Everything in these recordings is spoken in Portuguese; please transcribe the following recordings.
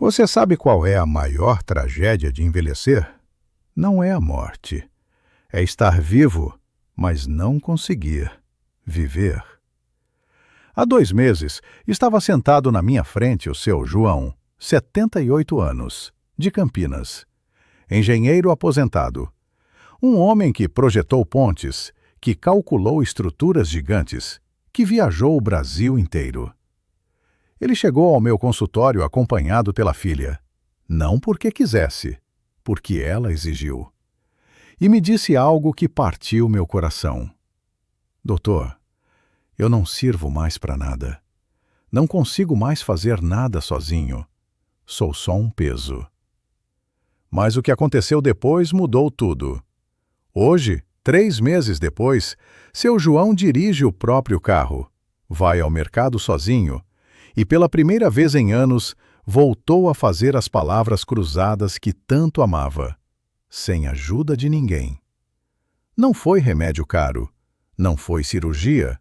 Você sabe qual é a maior tragédia de envelhecer? Não é a morte. É estar vivo, mas não conseguir viver. Há 2 meses, estava sentado na minha frente o seu João, 78 anos, de Campinas. Engenheiro aposentado. Um homem que projetou pontes, que calculou estruturas gigantes, que viajou o Brasil inteiro. Ele chegou ao meu consultório acompanhado pela filha. Não porque quisesse, porque ela exigiu. E me disse algo que partiu meu coração. Doutor, eu não sirvo mais para nada. Não consigo mais fazer nada sozinho. Sou só um peso. Mas o que aconteceu depois mudou tudo. Hoje, 3 meses depois, seu João dirige o próprio carro, vai ao mercado sozinho e, pela primeira vez em anos, voltou a fazer as palavras cruzadas que tanto amava, sem ajuda de ninguém. Não foi remédio caro, não foi cirurgia.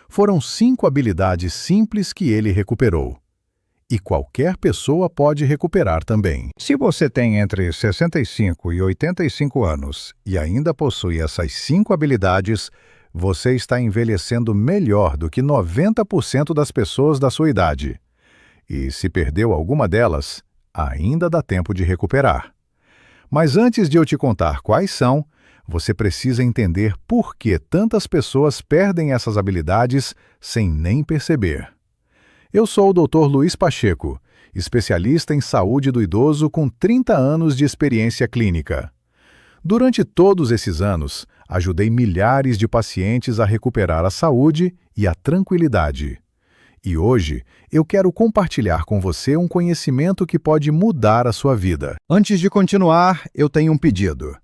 Foram 5 habilidades simples que ele recuperou. E qualquer pessoa pode recuperar também. Se você tem entre 65 e 85 anos e ainda possui essas 5 habilidades, você está envelhecendo melhor do que 90% das pessoas da sua idade. E se perdeu alguma delas, ainda dá tempo de recuperar. Mas antes de eu te contar quais são, você precisa entender por que tantas pessoas perdem essas habilidades sem nem perceber. Eu sou o Dr. Luiz Pacheco, especialista em saúde do idoso com 30 anos de experiência clínica. Durante todos esses anos, ajudei milhares de pacientes a recuperar a saúde e a tranquilidade. E hoje, eu quero compartilhar com você um conhecimento que pode mudar a sua vida. Antes de continuar, eu tenho um pedido.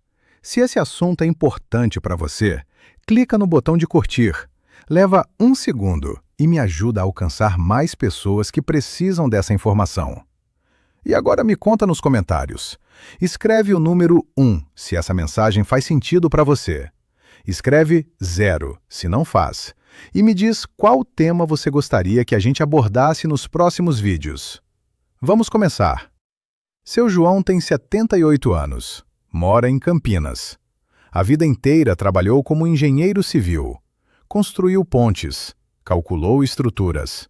Se esse assunto é importante para você, clica no botão de curtir. Leva 1 segundo e me ajuda a alcançar mais pessoas que precisam dessa informação. E agora me conta nos comentários. Escreve o número 1 se essa mensagem faz sentido para você. Escreve 0 se não faz. E me diz qual tema você gostaria que a gente abordasse nos próximos vídeos. Vamos começar. Seu João tem 78 anos. Mora em Campinas. A vida inteira trabalhou como engenheiro civil. Construiu pontes, calculou estruturas,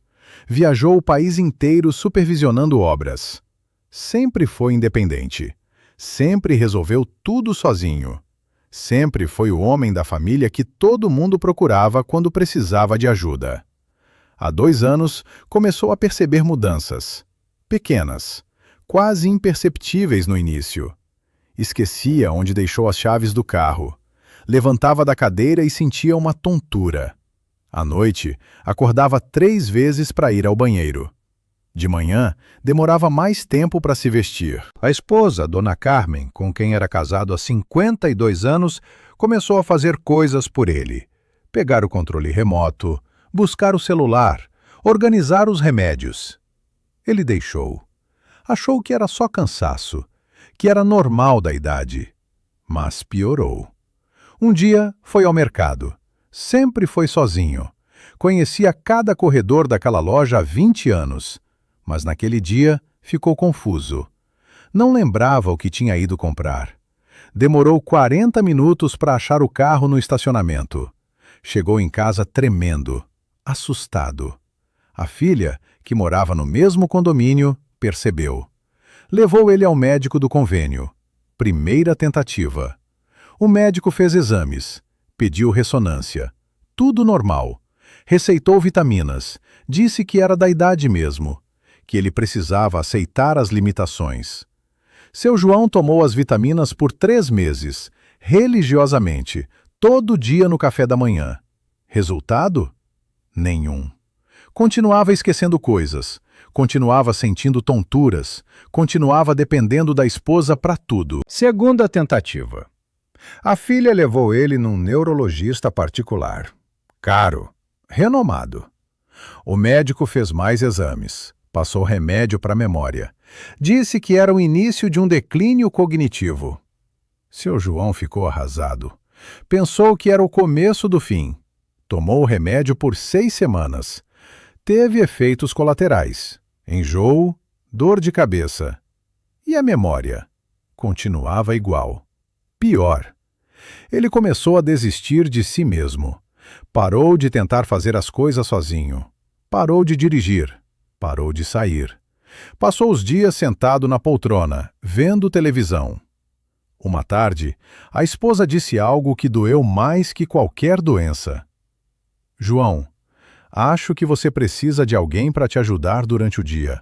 viajou o país inteiro supervisionando obras. Sempre foi independente, sempre resolveu tudo sozinho. Sempre foi o homem da família que todo mundo procurava quando precisava de ajuda. Há 2 anos, começou a perceber mudanças. Pequenas, quase imperceptíveis no início. Esquecia onde deixou as chaves do carro. Levantava da cadeira e sentia uma tontura. À noite, acordava 3 vezes para ir ao banheiro. De manhã, demorava mais tempo para se vestir. A esposa, Dona Carmen, com quem era casado há 52 anos, começou a fazer coisas por ele. Pegar o controle remoto, buscar o celular, organizar os remédios. Ele deixou. Achou que era só cansaço, que era normal da idade. Mas piorou. Um dia foi ao mercado. Sempre foi sozinho. Conhecia cada corredor daquela loja há 20 anos. Mas naquele dia ficou confuso. Não lembrava o que tinha ido comprar. Demorou 40 minutos para achar o carro no estacionamento. Chegou em casa tremendo, assustado. A filha, que morava no mesmo condomínio, percebeu. Levou ele ao médico do convênio. Primeira tentativa. O médico fez exames, pediu ressonância. Tudo normal. Receitou vitaminas, disse que era da idade mesmo, que ele precisava aceitar as limitações. Seu João tomou as vitaminas por 3 meses, religiosamente, todo dia no café da manhã. Resultado? Nenhum. Continuava esquecendo coisas, continuava sentindo tonturas, continuava dependendo da esposa para tudo. Segunda tentativa. A filha levou ele num neurologista particular. Caro, renomado. O médico fez mais exames, passou remédio para a memória. Disse que era o início de um declínio cognitivo. Seu João ficou arrasado. Pensou que era o começo do fim. Tomou o remédio por 6 semanas. Teve efeitos colaterais. Enjoo, dor de cabeça. E a memória? Continuava igual. Pior. Ele começou a desistir de si mesmo. Parou de tentar fazer as coisas sozinho. Parou de dirigir. Parou de sair. Passou os dias sentado na poltrona, vendo televisão. Uma tarde, a esposa disse algo que doeu mais que qualquer doença. João, acho que você precisa de alguém para te ajudar durante o dia.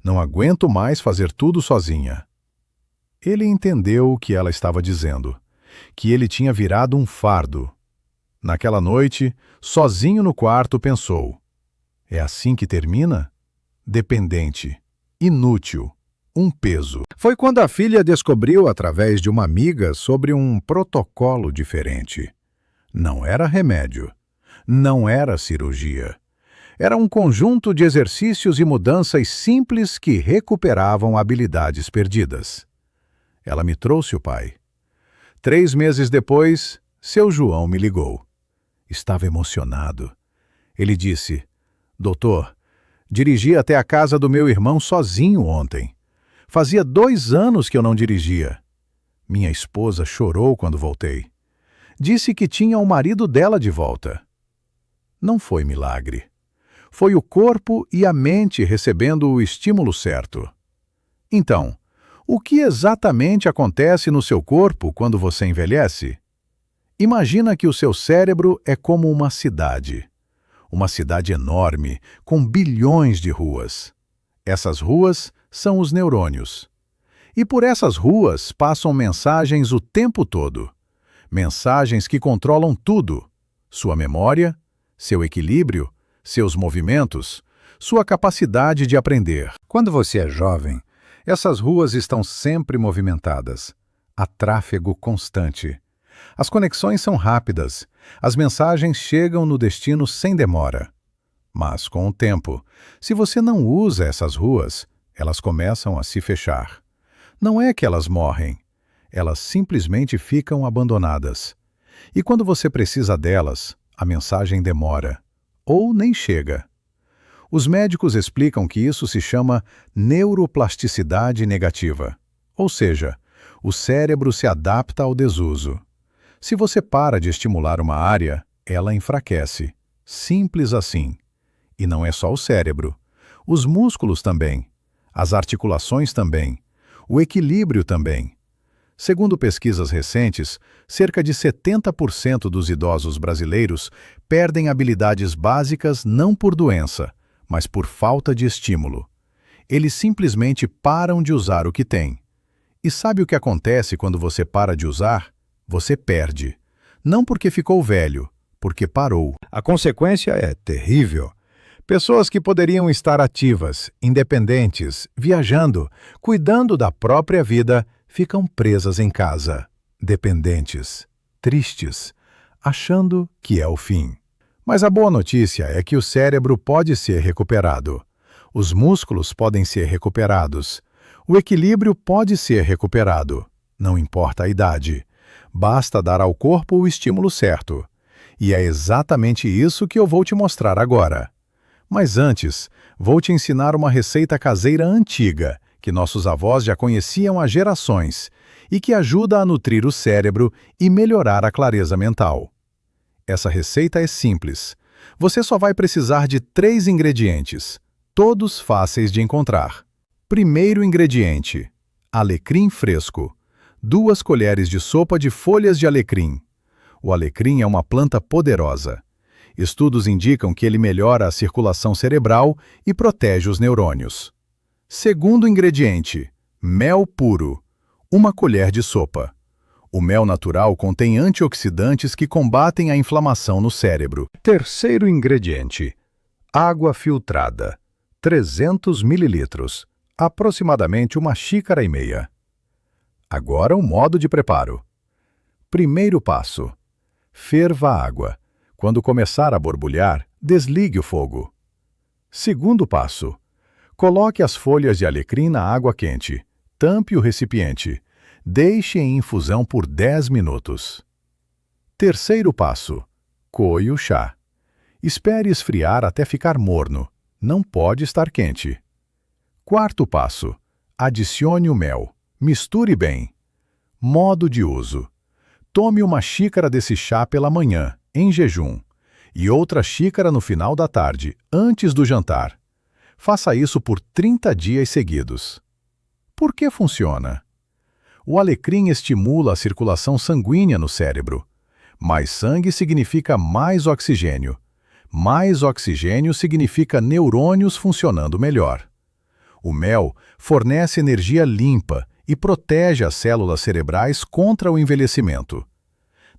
Não aguento mais fazer tudo sozinha. Ele entendeu o que ela estava dizendo, que ele tinha virado um fardo. Naquela noite, sozinho no quarto, pensou: é assim que termina? Dependente, inútil, um peso. Foi quando a filha descobriu através de uma amiga sobre um protocolo diferente. Não era remédio, não era cirurgia. Era um conjunto de exercícios e mudanças simples que recuperavam habilidades perdidas. Ela me trouxe o pai. 3 meses depois, seu João me ligou. Estava emocionado. Ele disse: Doutor, dirigi até a casa do meu irmão sozinho ontem. Fazia 2 anos que eu não dirigia. Minha esposa chorou quando voltei. Disse que tinha o marido dela de volta. Não foi milagre. Foi o corpo e a mente recebendo o estímulo certo. Então, o que exatamente acontece no seu corpo quando você envelhece? Imagina que o seu cérebro é como uma cidade. Uma cidade enorme, com bilhões de ruas. Essas ruas são os neurônios. E por essas ruas passam mensagens o tempo todo. Mensagens que controlam tudo: sua memória, seu equilíbrio, seus movimentos, sua capacidade de aprender. Quando você é jovem, essas ruas estão sempre movimentadas. Há tráfego constante. As conexões são rápidas. As mensagens chegam no destino sem demora. Mas, com o tempo, se você não usa essas ruas, elas começam a se fechar. Não é que elas morrem. Elas simplesmente ficam abandonadas. E quando você precisa delas, a mensagem demora. Ou nem chega. Os médicos explicam que isso se chama neuroplasticidade negativa. Ou seja, o cérebro se adapta ao desuso. Se você para de estimular uma área, ela enfraquece. Simples assim. E não é só o cérebro. Os músculos também. As articulações também. O equilíbrio também. Segundo pesquisas recentes, cerca de 70% dos idosos brasileiros perdem habilidades básicas não por doença, mas por falta de estímulo. Eles simplesmente param de usar o que têm. E sabe o que acontece quando você para de usar? Você perde. Não porque ficou velho, porque parou. A consequência é terrível. Pessoas que poderiam estar ativas, independentes, viajando, cuidando da própria vida, ficam presas em casa, dependentes, tristes, achando que é o fim. Mas a boa notícia é que o cérebro pode ser recuperado. Os músculos podem ser recuperados. O equilíbrio pode ser recuperado. Não importa a idade. Basta dar ao corpo o estímulo certo. E é exatamente isso que eu vou te mostrar agora. Mas antes, vou te ensinar uma receita caseira antiga, que nossos avós já conheciam há gerações, e que ajuda a nutrir o cérebro e melhorar a clareza mental. Essa receita é simples. Você só vai precisar de 3 ingredientes, todos fáceis de encontrar. Primeiro ingrediente: alecrim fresco. 2 colheres de sopa de folhas de alecrim. O alecrim é uma planta poderosa. Estudos indicam que ele melhora a circulação cerebral e protege os neurônios. Segundo ingrediente: mel puro. 1 colher de sopa. O mel natural contém antioxidantes que combatem a inflamação no cérebro. Terceiro ingrediente: água filtrada. 300 ml. Aproximadamente 1,5 xícaras. Agora o modo de preparo. Primeiro passo: ferva a água. Quando começar a borbulhar, desligue o fogo. Segundo passo: coloque as folhas de alecrim na água quente. Tampe o recipiente. Deixe em infusão por 10 minutos. Terceiro passo: coe o chá. Espere esfriar até ficar morno. Não pode estar quente. Quarto passo: adicione o mel. Misture bem. Modo de uso: tome uma xícara desse chá pela manhã, em jejum, e outra xícara no final da tarde, antes do jantar. Faça isso por 30 dias seguidos. Por que funciona? O alecrim estimula a circulação sanguínea no cérebro. Mais sangue significa mais oxigênio. Mais oxigênio significa neurônios funcionando melhor. O mel fornece energia limpa e protege as células cerebrais contra o envelhecimento.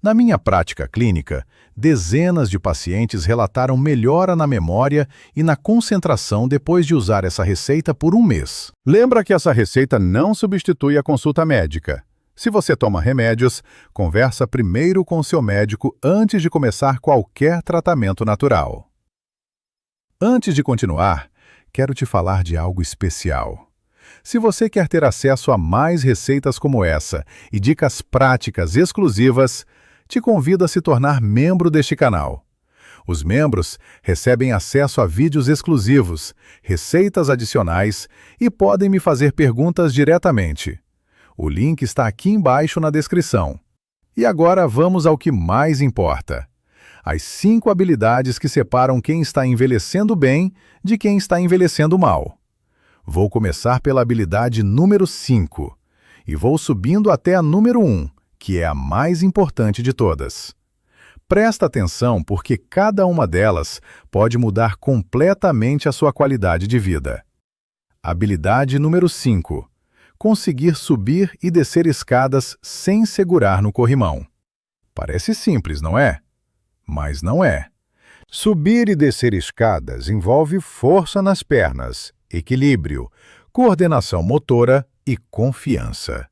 Na minha prática clínica, dezenas de pacientes relataram melhora na memória e na concentração depois de usar essa receita por um mês. Lembra que essa receita não substitui a consulta médica. Se você toma remédios, conversa primeiro com seu médico antes de começar qualquer tratamento natural. Antes de continuar, quero te falar de algo especial. Se você quer ter acesso a mais receitas como essa e dicas práticas exclusivas, te convido a se tornar membro deste canal. Os membros recebem acesso a vídeos exclusivos, receitas adicionais e podem me fazer perguntas diretamente. O link está aqui embaixo na descrição. E agora vamos ao que mais importa: as 5 habilidades que separam quem está envelhecendo bem de quem está envelhecendo mal. Vou começar pela habilidade número 5 e vou subindo até a número 1, que é a mais importante de todas. Presta atenção porque cada uma delas pode mudar completamente a sua qualidade de vida. Habilidade número 5: conseguir subir e descer escadas sem segurar no corrimão. Parece simples, não é? Mas não é. Subir e descer escadas envolve força nas pernas, equilíbrio, coordenação motora e confiança.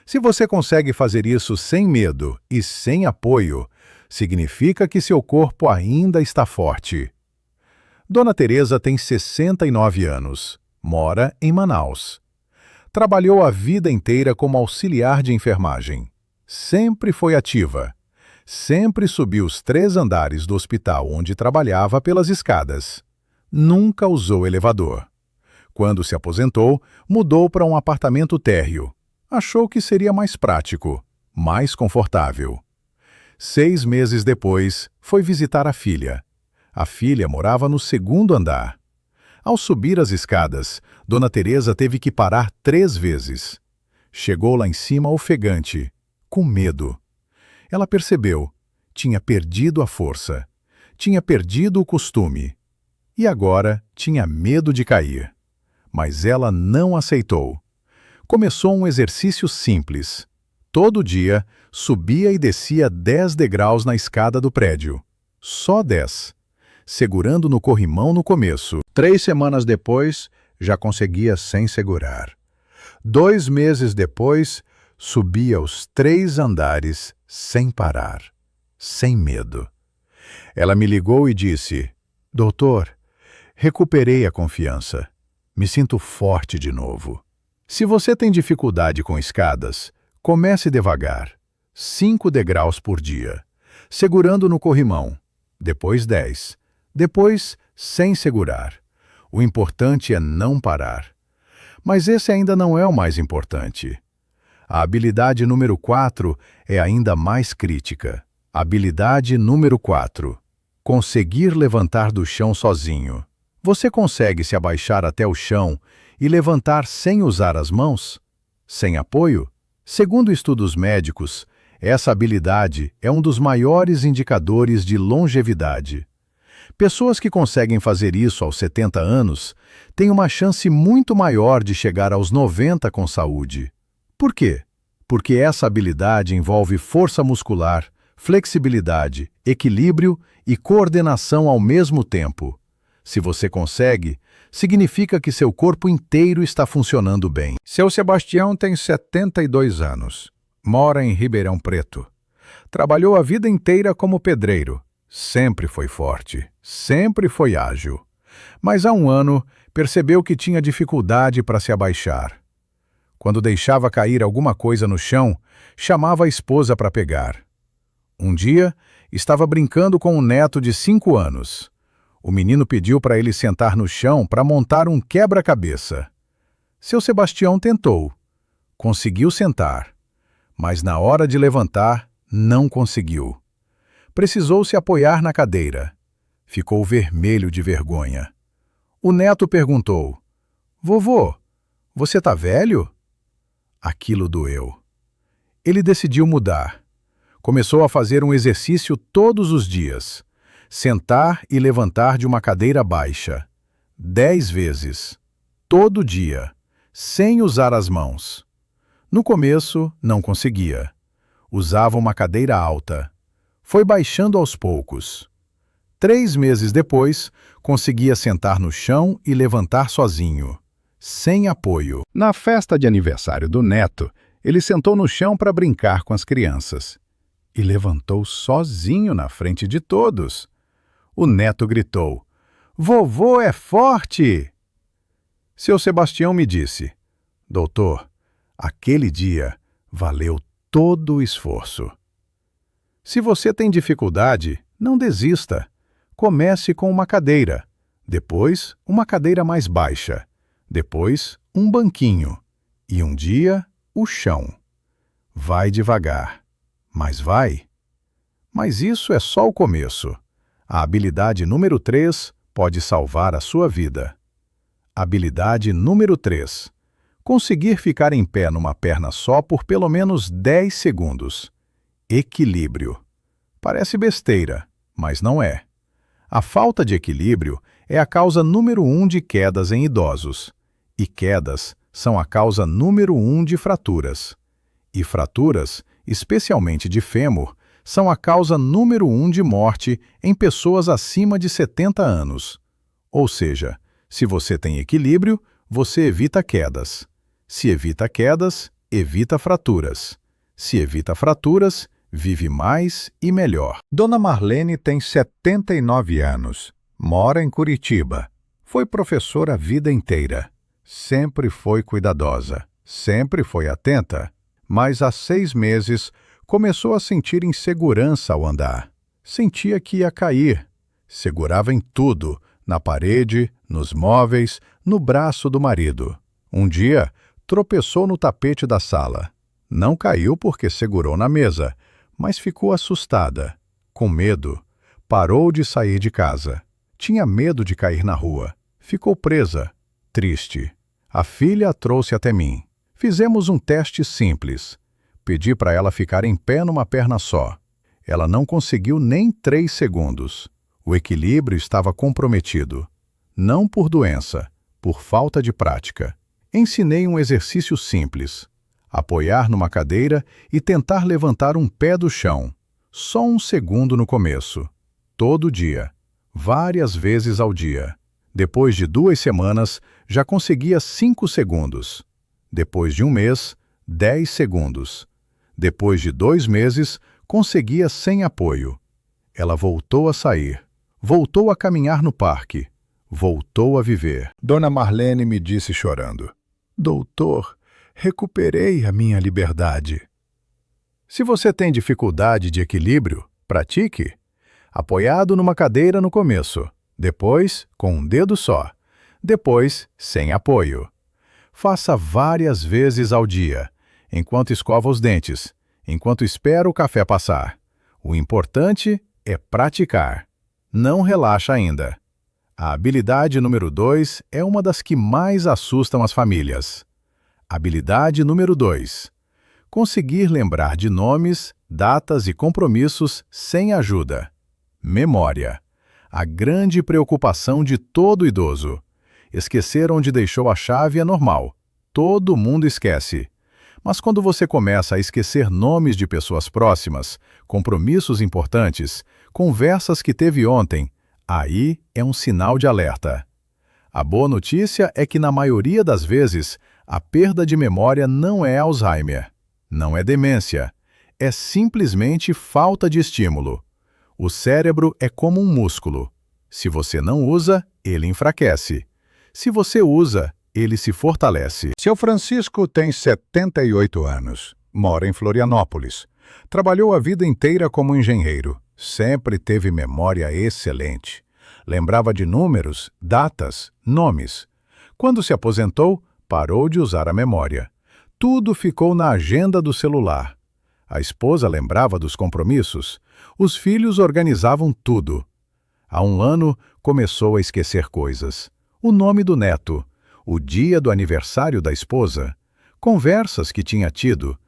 Se você consegue fazer isso sem medo e sem apoio, significa que seu corpo ainda está forte. Dona Teresa tem 69 anos, mora em Manaus. Trabalhou a vida inteira como auxiliar de enfermagem. Sempre foi ativa. Sempre subiu os 3 andares do hospital onde trabalhava pelas escadas. Nunca usou elevador. Quando se aposentou, mudou para um apartamento térreo. Achou que seria mais prático, mais confortável. 6 meses depois, foi visitar a filha. A filha morava no 2º andar. Ao subir as escadas, Dona Teresa teve que parar 3 vezes. Chegou lá em cima ofegante, com medo. Ela percebeu, tinha perdido a força, tinha perdido o costume. E agora tinha medo de cair. Mas ela não aceitou. Começou um exercício simples. Todo dia, subia e descia 10 degraus na escada do prédio. Só 10. Segurando no corrimão no começo. 3 semanas depois, já conseguia sem segurar. 2 meses depois, subia os 3 andares sem parar, sem medo. Ela me ligou e disse: "Doutor, recuperei a confiança. Me sinto forte de novo." Se você tem dificuldade com escadas, comece devagar. 5 degraus por dia, segurando no corrimão. Depois 10. Depois, sem segurar. O importante é não parar. Mas esse ainda não é o mais importante. A habilidade número 4 é ainda mais crítica. Habilidade número 4: conseguir levantar do chão sozinho. Você consegue se abaixar até o chão e levantar sem usar as mãos? Sem apoio? Segundo estudos médicos, essa habilidade é um dos maiores indicadores de longevidade. Pessoas que conseguem fazer isso aos 70 anos têm uma chance muito maior de chegar aos 90 com saúde. Por quê? Porque essa habilidade envolve força muscular, flexibilidade, equilíbrio e coordenação ao mesmo tempo. Se você consegue, significa que seu corpo inteiro está funcionando bem. Seu Sebastião tem 72 anos. Mora em Ribeirão Preto. Trabalhou a vida inteira como pedreiro. Sempre foi forte, sempre foi ágil. Mas há um ano, percebeu que tinha dificuldade para se abaixar. Quando deixava cair alguma coisa no chão, chamava a esposa para pegar. Um dia, estava brincando com um neto de 5 anos. O menino pediu para ele sentar no chão para montar um quebra-cabeça. Seu Sebastião tentou. Conseguiu sentar, mas na hora de levantar, não conseguiu. Precisou se apoiar na cadeira. Ficou vermelho de vergonha. O neto perguntou: Vovô, você está velho? Aquilo doeu. Ele decidiu mudar. Começou a fazer um exercício todos os dias. Sentar e levantar de uma cadeira baixa. 10 vezes. Todo dia. Sem usar as mãos. No começo, não conseguia. Usava uma cadeira alta. Foi baixando aos poucos. 3 meses depois, conseguia sentar no chão e levantar sozinho, sem apoio. Na festa de aniversário do neto, ele sentou no chão para brincar com as crianças. E levantou sozinho na frente de todos. O neto gritou: Vovô é forte! Seu Sebastião me disse: Doutor, aquele dia valeu todo o esforço. Se você tem dificuldade, não desista. Comece com uma cadeira, depois uma cadeira mais baixa, depois um banquinho e um dia o chão. Vai devagar, mas vai. Mas isso é só o começo. A habilidade número 3 pode salvar a sua vida. Habilidade número 3. Conseguir ficar em pé numa perna só por pelo menos 10 segundos. Equilíbrio. Parece besteira, mas não é. A falta de equilíbrio é a causa número 1 de quedas em idosos. E quedas são a causa número 1 de fraturas. E fraturas, especialmente de fêmur, são a causa número 1 de morte em pessoas acima de 70 anos. Ou seja, se você tem equilíbrio, você evita quedas. Se evita quedas, evita fraturas. Se evita fraturas, vive mais e melhor. Dona Marlene tem 79 anos. Mora em Curitiba. Foi professora a vida inteira. Sempre foi cuidadosa. Sempre foi atenta. Mas há 6 meses começou a sentir insegurança ao andar. Sentia que ia cair. Segurava em tudo, na parede, nos móveis, no braço do marido. Um dia, tropeçou no tapete da sala. Não caiu porque segurou na mesa, mas ficou assustada, com medo. Parou de sair de casa. Tinha medo de cair na rua. Ficou presa, triste. A filha a trouxe até mim. Fizemos um teste simples. Pedi para ela ficar em pé numa perna só. Ela não conseguiu nem 3 segundos. O equilíbrio estava comprometido. Não por doença, por falta de prática. Ensinei um exercício simples. Apoiar numa cadeira e tentar levantar um pé do chão. Só 1 segundo no começo. Todo dia. Várias vezes ao dia. Depois de 2 semanas, já conseguia 5 segundos. Depois de 1 mês, 10 segundos. Depois de 2 meses, conseguia sem apoio. Ela voltou a sair. Voltou a caminhar no parque. Voltou a viver. Dona Marlene me disse chorando: Doutor, recuperei a minha liberdade. Se você tem dificuldade de equilíbrio, pratique. Apoiado numa cadeira no começo, depois com um dedo só, depois sem apoio. Faça várias vezes ao dia, enquanto escova os dentes, enquanto espera o café passar. O importante é praticar. Não relaxa ainda. A habilidade número 2 é uma das que mais assustam as famílias. Habilidade número 2. Conseguir lembrar de nomes, datas e compromissos sem ajuda. Memória. A grande preocupação de todo idoso. Esquecer onde deixou a chave é normal. Todo mundo esquece. Mas quando você começa a esquecer nomes de pessoas próximas, compromissos importantes, conversas que teve ontem, aí é um sinal de alerta. A boa notícia é que, na maioria das vezes, a perda de memória não é Alzheimer, não é demência, é simplesmente falta de estímulo. O cérebro é como um músculo. Se você não usa, ele enfraquece. Se você usa, ele se fortalece. Seu Francisco tem 78 anos. Mora em Florianópolis. Trabalhou a vida inteira como engenheiro. Sempre teve memória excelente. Lembrava de números, datas, nomes. Quando se aposentou, Parou de usar a memória. Tudo ficou na agenda do celular. A esposa lembrava dos compromissos. Os filhos organizavam tudo. Há um ano, começou a esquecer coisas. O nome do neto, o dia do aniversário da esposa, conversas que tinha tido.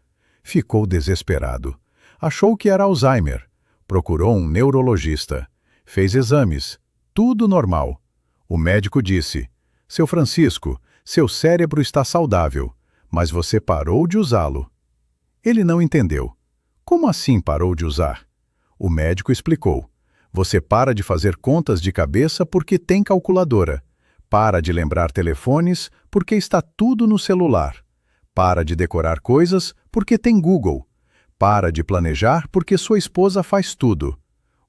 Ficou desesperado. Achou que era Alzheimer. Procurou um neurologista. Fez exames. Tudo normal. O médico disse: "Seu Francisco, seu cérebro está saudável, mas você parou de usá-lo." Ele não entendeu. Como assim parou de usar? O médico explicou: "Você para de fazer contas de cabeça porque tem calculadora. Para de lembrar telefones porque está tudo no celular. Para de decorar coisas porque tem Google. Para de planejar porque sua esposa faz tudo."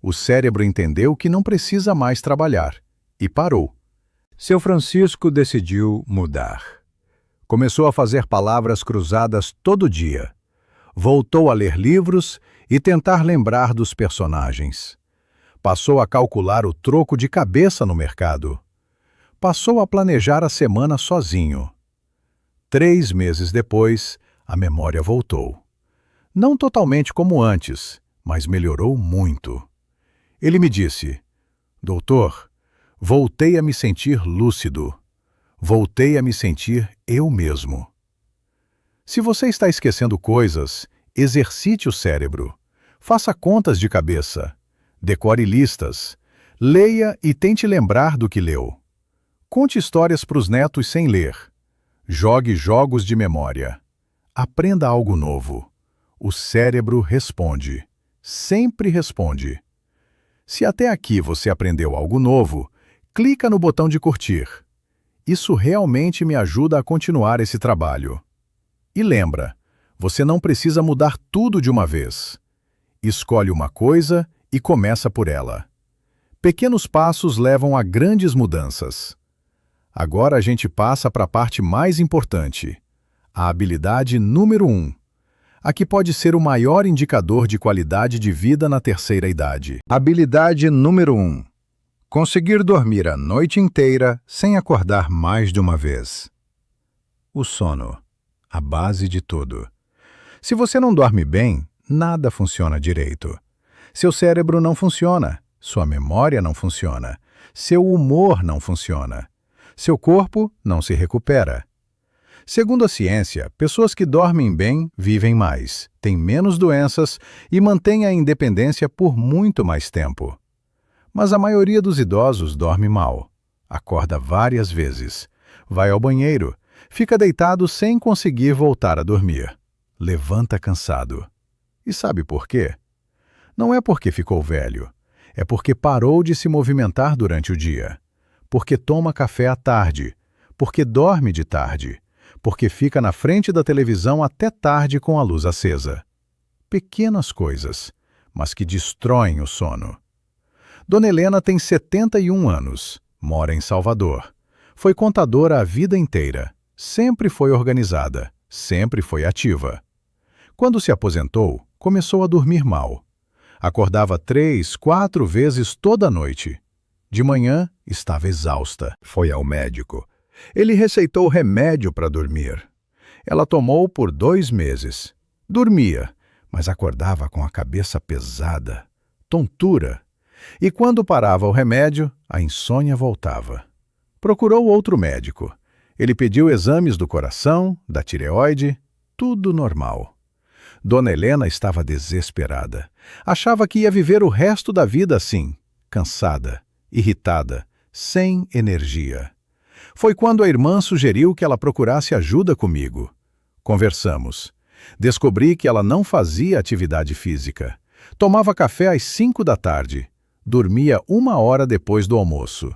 O cérebro entendeu que não precisa mais trabalhar e parou. Seu Francisco decidiu mudar. Começou a fazer palavras cruzadas todo dia. Voltou a ler livros e tentar lembrar dos personagens. Passou a calcular o troco de cabeça no mercado. Passou a planejar a semana sozinho. 3 meses depois, a memória voltou. Não totalmente como antes, mas melhorou muito. Ele me disse: "Doutor, voltei a me sentir lúcido. Voltei a me sentir eu mesmo." Se você está esquecendo coisas, exercite o cérebro. Faça contas de cabeça. Decore listas. Leia e tente lembrar do que leu. Conte histórias para os netos sem ler. Jogue jogos de memória. Aprenda algo novo. O cérebro responde. Sempre responde. Se até aqui você aprendeu algo novo, clica no botão de curtir. Isso realmente me ajuda a continuar esse trabalho. E lembra, você não precisa mudar tudo de uma vez. Escolhe uma coisa e começa por ela. Pequenos passos levam a grandes mudanças. Agora a gente passa para a parte mais importante, a habilidade número 1. A que pode ser o maior indicador de qualidade de vida na terceira idade. Habilidade número 1. Conseguir dormir a noite inteira sem acordar mais de uma vez. O sono, a base de tudo. Se você não dorme bem, nada funciona direito. Seu cérebro não funciona, sua memória não funciona, seu humor não funciona, seu corpo não se recupera. Segundo a ciência, pessoas que dormem bem vivem mais, têm menos doenças e mantêm a independência por muito mais tempo. Mas a maioria dos idosos dorme mal. Acorda várias vezes, vai ao banheiro, fica deitado sem conseguir voltar a dormir. Levanta cansado. E sabe por quê? Não é porque ficou velho, é porque parou de se movimentar durante o dia, porque toma café à tarde, porque dorme de tarde, porque fica na frente da televisão até tarde com a luz acesa. Pequenas coisas, mas que destroem o sono. Dona Helena tem 71 anos, mora em Salvador. Foi contadora a vida inteira, sempre foi organizada, sempre foi ativa. Quando se aposentou, começou a dormir mal. Acordava 3, 4 vezes toda noite. De manhã, estava exausta. Foi ao médico. Ele receitou remédio para dormir. Ela tomou por 2 meses. Dormia, mas acordava com a cabeça pesada, tontura. E quando parava o remédio, a insônia voltava. Procurou outro médico. Ele pediu exames do coração, da tireoide, tudo normal. Dona Helena estava desesperada. Achava que ia viver o resto da vida assim, cansada, irritada, sem energia. Foi quando a irmã sugeriu que ela procurasse ajuda comigo. Conversamos. Descobri que ela não fazia atividade física. Tomava café às 5 da tarde. Dormia 1 hora depois do almoço.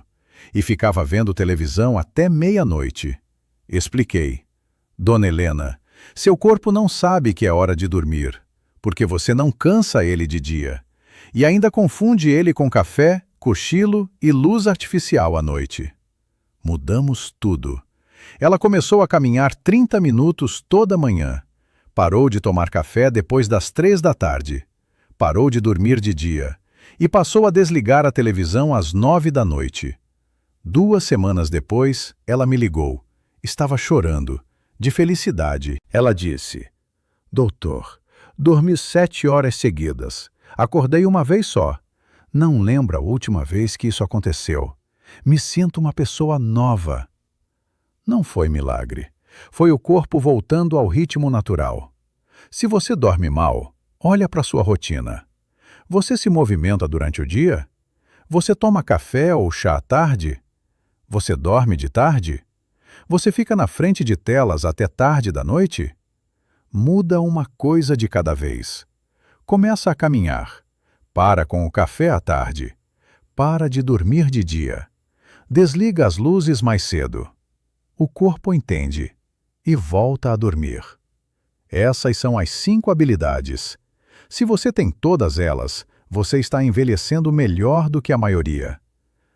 E ficava vendo televisão até meia-noite. Expliquei. Dona Helena, seu corpo não sabe que é hora de dormir, porque você não cansa ele de dia. E ainda confunde ele com café, cochilo e luz artificial à noite. Mudamos tudo. Ela começou a caminhar 30 minutos toda manhã. Parou de tomar café depois das 3 da tarde. Parou de dormir de dia. E passou a desligar a televisão às 9 da noite. 2 semanas depois, ela me ligou. Estava chorando, de felicidade. Ela disse: Doutor, dormi 7 horas seguidas. Acordei uma vez só. Não lembro a última vez que isso aconteceu. Me sinto uma pessoa nova. Não foi milagre. Foi o corpo voltando ao ritmo natural. Se você dorme mal, olha para sua rotina. Você se movimenta durante o dia? Você toma café ou chá à tarde? Você dorme de tarde? Você fica na frente de telas até tarde da noite? Muda uma coisa de cada vez. Começa a caminhar. Para com o café à tarde. Para de dormir de dia. Desliga as luzes mais cedo. O corpo entende e volta a dormir. Essas são as 5 habilidades. Se você tem todas elas, você está envelhecendo melhor do que a maioria.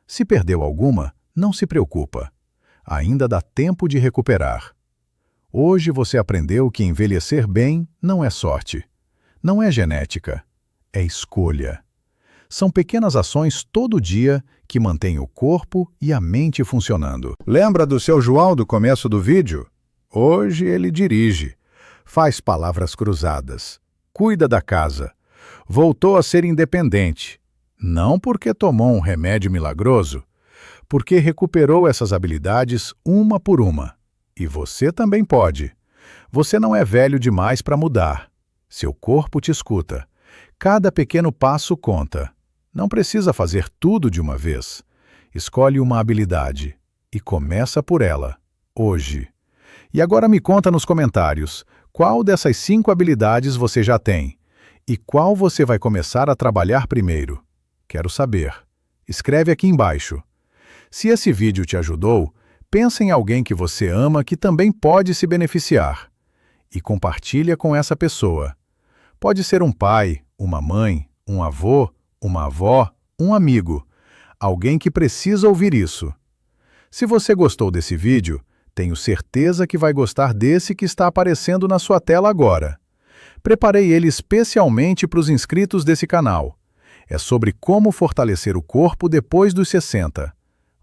Se perdeu alguma, não se preocupa. Ainda dá tempo de recuperar. Hoje você aprendeu que envelhecer bem não é sorte. Não é genética. É escolha. São pequenas ações todo dia que mantêm o corpo e a mente funcionando. Lembra do seu João do começo do vídeo? Hoje ele dirige, faz palavras cruzadas, cuida da casa, voltou a ser independente. Não porque tomou um remédio milagroso, porque recuperou essas habilidades uma por uma. E você também pode. Você não é velho demais para mudar. Seu corpo te escuta. Cada pequeno passo conta. Não precisa fazer tudo de uma vez. Escolhe uma habilidade e começa por ela, hoje. E agora me conta nos comentários, qual dessas 5 habilidades você já tem? E qual você vai começar a trabalhar primeiro? Quero saber. Escreve aqui embaixo. Se esse vídeo te ajudou, pensa em alguém que você ama que também pode se beneficiar. E compartilha com essa pessoa. Pode ser um pai, uma mãe, um avô, uma avó, um amigo. Alguém que precisa ouvir isso. Se você gostou desse vídeo, tenho certeza que vai gostar desse que está aparecendo na sua tela agora. Preparei ele especialmente para os inscritos desse canal. É sobre como fortalecer o corpo depois dos 60.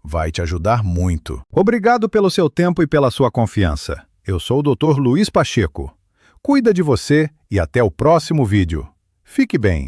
Vai te ajudar muito. Obrigado pelo seu tempo e pela sua confiança. Eu sou o Dr. Luiz Pacheco. Cuida de você e até o próximo vídeo. Fique bem.